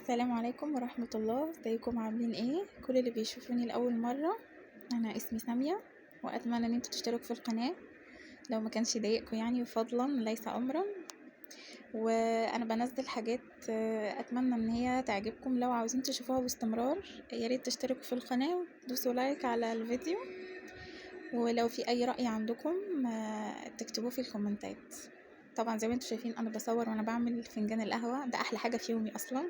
السلام عليكم ورحمة الله. ازيكم عاملين ايه؟ كل اللي بيشوفوني لأول مرة، انا اسمي سامية، واتمنى ان انتوا تشتركوا في القناة لو ما كانش يضايقكم يعني، فضلا ليس امرا. وانا بنزل حاجات اتمنى ان هي تعجبكم. لو عاوزين تشوفوها باستمرار يا ريت تشتركوا في القناة وتدوسوا لايك على الفيديو، ولو في اي رأي عندكم تكتبوه في الكومنتات. طبعا زي ما انتوا شايفين انا بصور وانا بعمل فنجان القهوه، ده احلى حاجه في يومي اصلا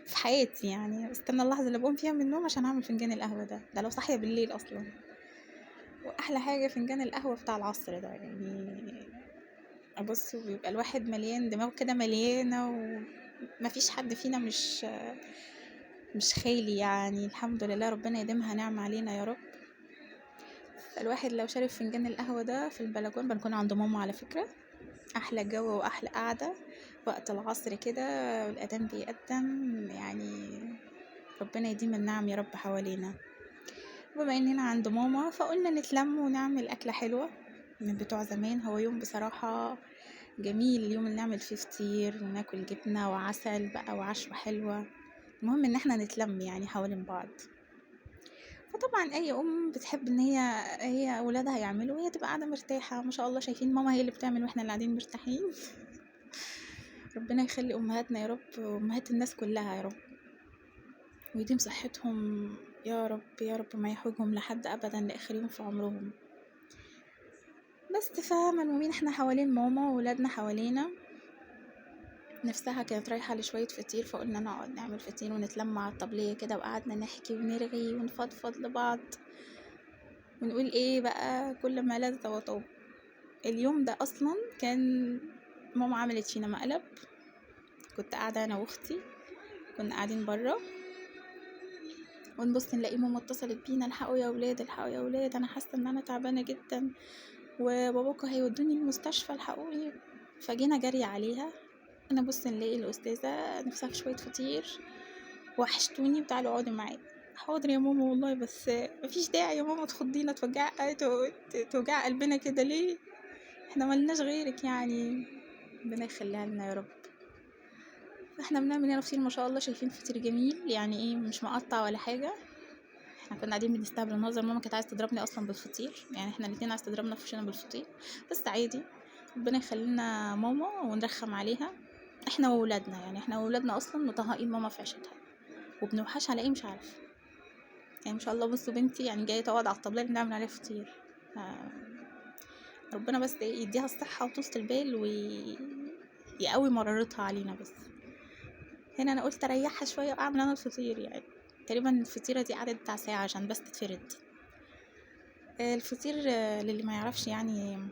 في حياتي يعني. استنى اللحظه اللي بقوم فيها من النوم عشان اعمل فنجان القهوه، ده لو صاحيه بالليل اصلا. واحلى حاجه فنجان القهوه بتاع العصر ده يعني. ابص بيبقى الواحد مليان دماغه كده مليانه، ومفيش حد فينا مش خالي يعني. الحمد لله ربنا يديمها نعمه علينا يا رب. الواحد لو شرب فنجان القهوه ده في البلكون، بنكون عند ماما على فكره، احلى جو واحلى قعده وقت العصر كده والأذان بيقدم يعني. ربنا يديم النعم يا رب حوالينا. بما اننا عند ماما فقلنا نتلم ونعمل أكلة حلوة من بتوع زمان. هو يوم بصراحة جميل، يوم اللي نعمل فيه فطير وناكل جبنة وعسل بقى وعشوة حلوة. المهم ان احنا نتلم يعني حوالين بعض. فطبعا اي ام بتحب ان هي اولادها يعملوا وهي تبقى قاعده مرتاحه. ما شاء الله شايفين ماما هي اللي بتعمل واحنا اللي قاعدين مرتاحين. ربنا يخلي امهاتنا يا رب وامهات الناس كلها يا رب، ويديم صحتهم يا رب يا رب، ما يحوجهم لحد ابدا لاخر يوم في عمرهم. بس فملمومين احنا حوالين ماما وولادنا حوالينا. نفسها كانت رايحه لشويه فطير، فقلنا نقعد نعمل فطير ونتلم على الطبليه كده، وقعدنا نحكي ونرغي ونفضفض لبعض ونقول ايه بقى كل ما لذ وطاب. اليوم ده اصلا كان ماما عملت فينا مقلب. كنت قاعده انا واختي، كنا قاعدين بره، ونبص نلاقي ماما اتصلت بينا: الحقوا يا ولاد الحقوا يا ولاد، انا حاسه ان انا تعبانه جدا وباباكم هيودوني المستشفى، الحقوني. فجينا جري عليها. انا بص نلاقي الاستاذه نفسها في شويه فطير: وحشتوني وتعالوا اقعدوا معايا. حاضر يا ماما والله، بس مفيش داعي يا ماما تخضينا توجع قلبنا كده ليه، احنا ملناش غيرك يعني. ربنا يخليها لنا يا رب. احنا بنعمل هنا فطير ما شاء الله، شايفين فطير جميل يعني، ايه مش مقطع ولا حاجه. احنا كنا قاعدين بنستهبل النظر، ماما كانت عايزه تضربني اصلا بالفطير يعني، احنا الاتنين عايزه تضربنا في وشنا بالفطير، بس عادي. ربنا يخلينا ماما ونرخم عليها احنا وولادنا يعني. احنا وولادنا اصلا مطهقين ماما في عيشتها وبنوحش على ايه مش عارفه يعني. ما شاء الله بصوا بنتي يعني جايه تقعد على الطبليه اللي بنعمل عليها فطير. ربنا بس يديها الصحه وطولة البال ويقوي مرارتها علينا. بس هنا انا قلت اريحها شويه واعمل انا الفطير يعني. تقريبا الفطيره دي قعدت بتاع ساعه عشان بس تتفرد. الفطير للي ما يعرفش يعني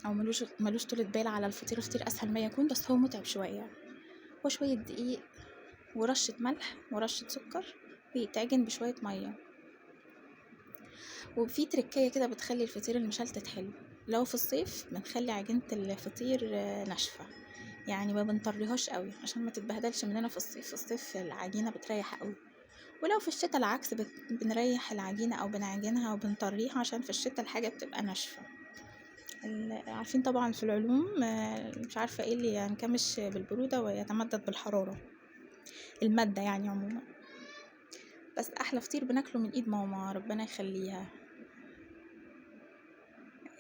او ملوش طولة بال على الفطير، الفطير اسهل ما يكون بس هو متعب شويه. هو شويه دقيق ورشه ملح ورشه سكر، ويتعجن بشويه ميه. وفي تركية كده بتخلي الفطير المشلتت حلو. لو في الصيف بنخلي عجينة الفطير ناشفة يعني، ما بنطريهاش قوي عشان ما تتبهدلش مننا في الصيف. في الصيف العجينة بتريح قوي. ولو في الشتاء العكس، بنريح العجينة او بنعجنها وبنطريها عشان في الشتاء الحاجة بتبقى ناشفة. عارفين طبعا في العلوم مش عارفة ايه اللي ينكمش بالبرودة ويتمدد بالحرارة، المادة يعني عموما. بس احلى فطير بناكله من ايد ماما ربنا يخليها.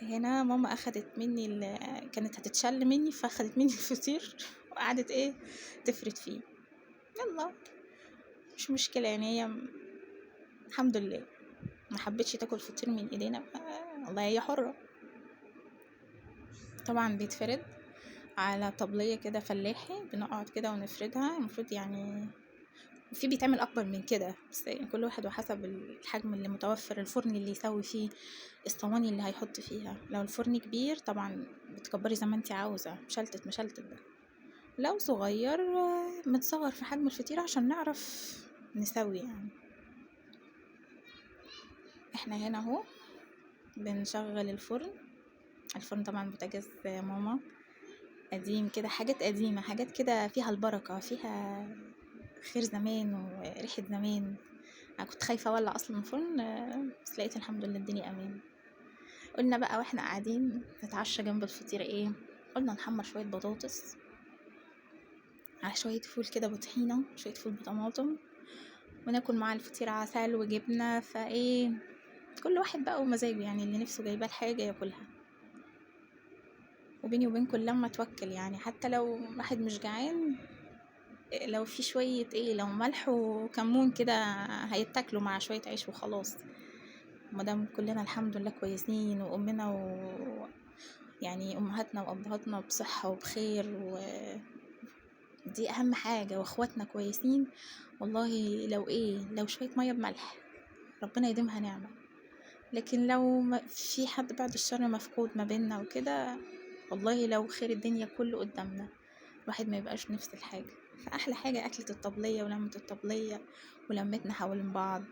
هنا ماما اخدت مني كانت هتتشل مني، فاخدت مني الفطير وقعدت ايه تفرد فيه. يلا مش مشكلة يعني، هي الحمد لله ما حبتش تاكل فطير من ايدينا، والله هي حرة. طبعا بيتفرد على طبلية كده فلاحي، بنقعد كده ونفردها. المفروض يعني في بيتعمل اكبر من كده، بس يعني كل واحد وحسب الحجم اللي متوفر، الفرن اللي يسوي فيه، الصواني اللي هيحط فيها. لو الفرن كبير طبعا بتكبري زي ما انت عاوزة، مشلتت ده. لو صغير متصغر في حجم الفطيرة عشان نعرف نسوي يعني. احنا هنا اهو بنشغل الفرن طبعا بوتاجاز ماما قديم كده، حاجات قديمة، حاجات كده فيها البركة، فيها خير زمان وريحة زمان. انا كنت خايفة اولع اصلا الفرن، بس لقيت الحمد لله الدنيا امان. قلنا بقى واحنا قاعدين نتعشى جنب الفطيرة ايه، قلنا نحمر شوية بطاطس على شوية فول كده بطحينة، شوية فول بطماطم، وناكل مع الفطير عسل وجبنة. فايه، كل واحد بقى ومزاجه، يعني اللي نفسه جايباه الحاجة ياكلها. وبيني وبينكم لما توكل، يعني حتى لو واحد مش جعان، لو في شوية لو ملح وكمون كده هيتاكلوا مع شوية عيش وخلاص. مادام كلنا الحمد لله كويسين، وأمنا يعني أمهاتنا وأبهاتنا بصحة وبخير، ودي أهم حاجة، وأخواتنا كويسين. والله لو شوية مية بملح ربنا يديمها نعمة. لكن لو في حد بعد الشر مفقود ما بيننا وكده، والله لو خير الدنيا كله قدامنا الواحد ما يبقاش نفس الحاجة. فأحلى حاجة أكلة الطبلية ولمة الطبلية ولمتنا حوالين بعض.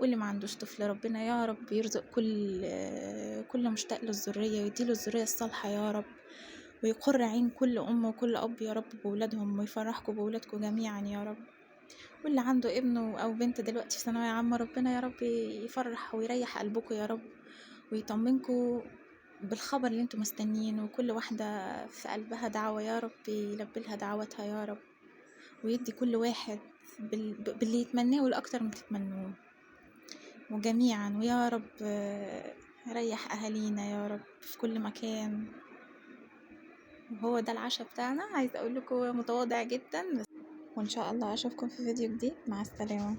واللي ما عندوش طفل ربنا يا رب يرزق كل مشتاق للذرية، ويديله الذرية الصالحة يا رب، ويقر عين كل أم وكل أب يا رب بولادهم، ويفرحكم بولادكم جميعا يا رب. واللي عنده ابنه أو بنت دلوقتي في ثانوية عامة، ربنا يا رب يفرح ويريح قلبكم يا رب، ويطمنكم بالخبر اللي انتم مستنيينه. وكل واحدة في قلبها دعوة يا رب يلبي لها دعوتها يا رب، ويدي كل واحد باللي يتمناه والأكتر من تتمنوه، وجميعا. ويا رب ريح أهالينا يا رب في كل مكان. وهو ده العشاء بتاعنا. عايزة أقول لكم متواضع جدا، وإن شاء الله أشوفكم في فيديو جديد. مع السلامة.